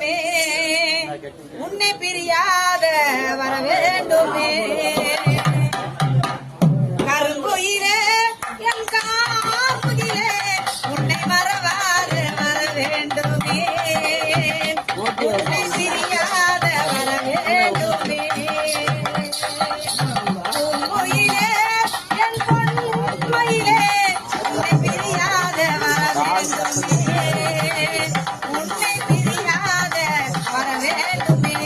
வேண்டுமே உன்னை பிரியாத வர வேண்டுமே கருங்குயிலே என் காமுகிலே உன்னை மறவாது வர வேண்டுமே உன்னை பிரியாத வர வேண்டுமே பூங்குயிலே என் பொன்மயிலே உன்னை பிரியாத வர வேண்டுமே உன்னை பிரியாத வர வேண்டுமே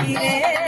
Yeah.